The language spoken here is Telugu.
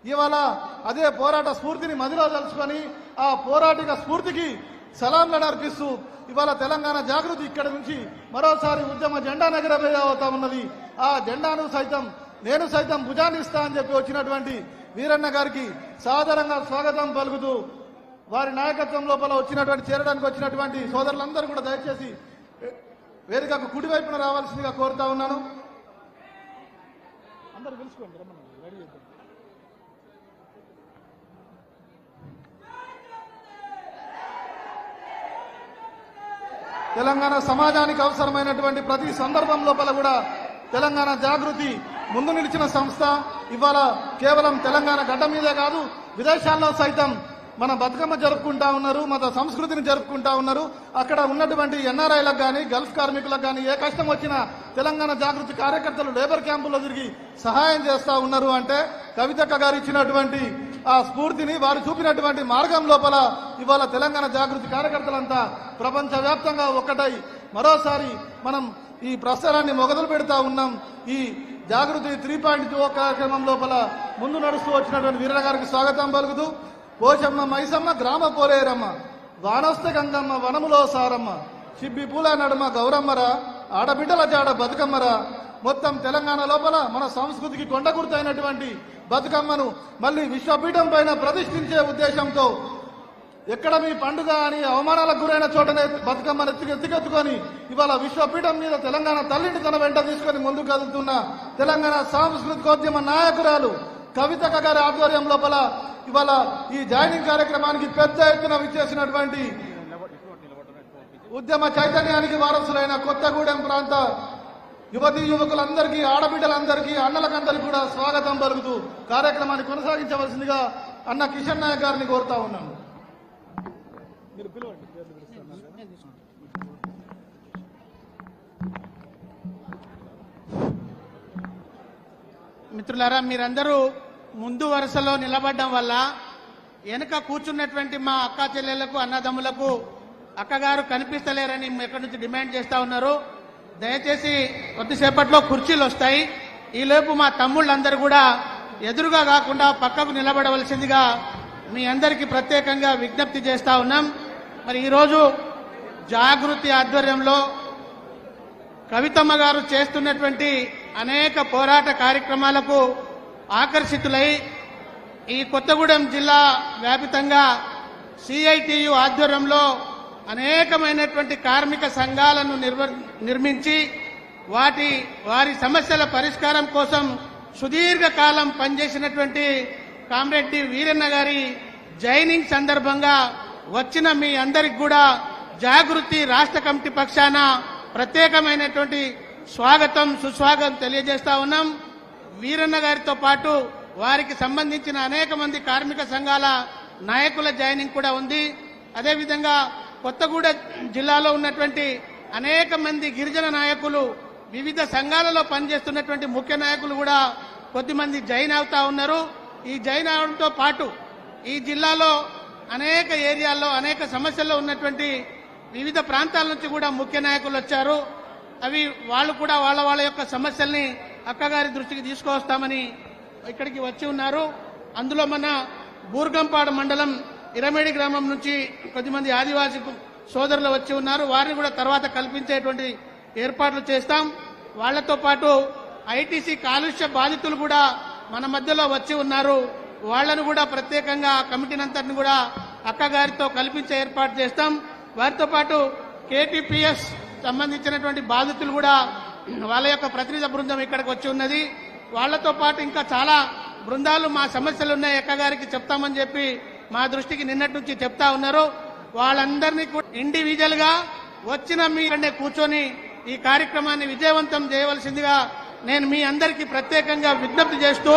ఇవాళ అదే పోరాట స్ఫూర్తిని మదిలో తలుచుకొని ఆ పోరాటిక స్ఫూర్తికి సలాంలను అర్పిస్తూ ఇవాళ తెలంగాణ జాగృతి ఇక్కడ నుంచి మరోసారి ఉద్యమ జెండా ఎగరవేయవుతా ఉన్నది. ఆ జెండాను సైతం నేను సైతం భుజాన్నిస్తా అని చెప్పి వచ్చినటువంటి వీరన్న గారికి సాదరంగా స్వాగతం పలుకుతూ వారి నాయకత్వం లోపల చేరడానికి వచ్చినటువంటి సోదరులందరూ కూడా దయచేసి వేదికకు కుడివైపున రావాల్సిందిగా కోరుతా ఉన్నాను. అందరూ పిలుచుకోండి, రెడీ చేద్దాం. తెలంగాణ సమాజానికి అవసరమైనటువంటి ప్రతి సందర్భం లోపల కూడా తెలంగాణ జాగృతి ముందు నిలిచిన సంస్థ. ఇవాళ కేవలం తెలంగాణ గడ్డ మీదే కాదు, విదేశాల్లో సైతం మన బతుకమ్మ జరుపుకుంటా ఉన్నారు, మన సంస్కృతిని జరుపుకుంటా ఉన్నారు. అక్కడ ఉన్నటువంటి ఎన్ఆర్ఐలకు కానీ గల్ఫ్ కార్మికులకు కానీ ఏ కష్టం వచ్చినా తెలంగాణ జాగృతి కార్యకర్తలు లేబర్ క్యాంపుల్లో తిరిగి సహాయం చేస్తా ఉన్నారు. అంటే కవితక్క గారు ఇచ్చినటువంటి ఆ స్ఫూర్తిని, వారు చూపినటువంటి మార్గం లోపల ఇవాళ తెలంగాణ జాగృతి కార్యకర్తలంతా ప్రపంచవ్యాప్తంగా ఒక్కటై మరోసారి మనం ఈ ప్రసారాన్ని మొదలు పెడతా ఉన్నాం. ఈ జాగృతి 3.0 కార్యక్రమం లోపల ముందు నడుస్తూ వచ్చినటువంటి వీరన్న గారికి స్వాగతం పలుకుతూ పోచమ్మ మైసమ్మ గ్రామ పోలేరమ్మ వానొస్తే గంగమ్మ వనములో సారమ్మ చిబ్బి పూల నడుమ గౌరమ్మరా ఆడబిడ్డల జాడ బతుకమ్మరా. మొత్తం తెలంగాణ లోపల మన సంస్కృతికి కొండ గుర్తైనటువంటి బతుకమ్మను మళ్ళీ విశ్వపీఠం పైన ప్రతిష్ఠించే ఉద్దేశంతో ఎక్కడ మీ పండుగ అని అవమానాలకు గురైన చోటనే బతుకమ్మను ఎత్తుకెత్తుకొని ఇవాళ విశ్వపీఠం మీద తెలంగాణ తల్లిని తన వెంట తీసుకొని ముందుకు కదులుతున్న తెలంగాణ సాంస్కృతికోద్యమ నాయకురాలు కవితక్క గారి ఆధ్వర్యం లోపల ఇవాళ ఈ జాయినింగ్ కార్యక్రమానికి పెద్ద ఎత్తున విచ్చేసినటువంటి ఉద్యమ చైతన్యానికి వారసులైన కొత్తగూడెం ప్రాంత యువతీ యువకులందరికీ, ఆడబిడ్డలందరికీ, అన్నలకందరికీ కూడా స్వాగతం పలుకుతూ కార్యక్రమాన్ని కొనసాగించవలసిందిగా అన్న కిషన్ నాయక్ గారిని కోరుతా ఉన్నాను. మిత్రులారా, మీరందరూ ముందు వరుసలో నిలబడడం వల్ల వెనుక కూర్చున్నటువంటి మా అక్క చెల్లెళ్లకు, అన్నదమ్ములకు అక్కగారు కనిపిస్తలేరని ఎక్కడి నుంచి డిమాండ్ చేస్తా ఉన్నారు. దయచేసి కొద్దిసేపట్లో కుర్చీలు వస్తాయి. ఈలోపు మా తమ్ముళ్ళందరూ కూడా ఎదురుగా కాకుండా పక్కకు నిలబడవలసిందిగా మీ అందరికీ ప్రత్యేకంగా విజ్ఞప్తి చేస్తా ఉన్నాం. మరి ఈరోజు జాగృతి ఆధ్వర్యంలో కవితమ్మ గారు చేస్తున్నటువంటి అనేక పోరాట కార్యక్రమాలకు ఆకర్షితులై ఈ కొత్తగూడెం జిల్లా వ్యాపితంగా సిఐటియు ఆధ్వర్యంలో అనేకమైనటువంటి కార్మిక సంఘాలను నిర్మించి వారి సమస్యల పరిష్కారం కోసం సుదీర్ఘకాలం పనిచేసినటువంటి కామ్రేడ్ డి వీరన్న గారి జాయినింగ్ సందర్భంగా వచ్చిన మీ అందరికి కూడా జాగృతి రాష్ట్ర కమిటీ పక్షాన ప్రత్యేకమైనటువంటి స్వాగతం, సుస్వాగతం తెలియజేస్తా ఉన్నాం. వీరన్న గారితో పాటు వారికి సంబంధించిన అనేక మంది కార్మిక సంఘాల నాయకుల జాయినింగ్ కూడా ఉంది. అదేవిధంగా కొత్తగూడెం జిల్లాలో ఉన్నటువంటి అనేక మంది గిరిజన నాయకులు, వివిధ సంఘాలలో పనిచేస్తున్నటువంటి ముఖ్య నాయకులు కూడా కొద్దిమంది జాయిన్ అవుతా ఉన్నారు. ఈ జాయిన్ అవడంతో పాటు ఈ జిల్లాలో అనేక ఏరియాల్లో అనేక సమస్యల్లో ఉన్నటువంటి వివిధ ప్రాంతాల నుంచి కూడా ముఖ్య నాయకులు వచ్చారు. అవి వాళ్ళు కూడా వాళ్ళ యొక్క సమస్యల్ని అక్కగారి దృష్టికి తీసుకువస్తామని ఇక్కడికి వచ్చి ఉన్నారు. అందులో మన బూర్గంపాడు మండలం ఇరమేడి గ్రామం నుంచి కొద్దిమంది ఆదివాసీ సోదరులు వచ్చి ఉన్నారు. వారిని కూడా తర్వాత కల్పించేటువంటి ఏర్పాట్లు చేస్తాం. వాళ్లతో పాటు ఐటీసీ కాలుష్య బాధితులు కూడా మన మధ్యలో వచ్చి ఉన్నారు. వాళ్లను కూడా ప్రత్యేకంగా కమిటీనంతటిని కూడా అక్కగారితో కల్పించే ఏర్పాటు చేస్తాం. వారితో పాటు కేటీపీఎస్ సంబంధించినటువంటి బాధితులు కూడా వాళ్ళ యొక్క ప్రతినిధి బృందం ఇక్కడికి వచ్చి ఉన్నది. వాళ్లతో పాటు ఇంకా చాలా బృందాలు మా సమస్యలు ఉన్నాయి అక్కగారికి చెప్తామని చెప్పి మా దృష్టికి నిన్నటి నుంచి చెప్తా ఉన్నారు. వాళ్ళందరినీ కూడా ఇండివిజువల్ గా వచ్చిన మీరంటే కూర్చొని ఈ కార్యక్రమాన్ని విజయవంతం చేయవలసిందిగా నేను మీ అందరికీ ప్రత్యేకంగా విజ్ఞప్తి చేస్తూ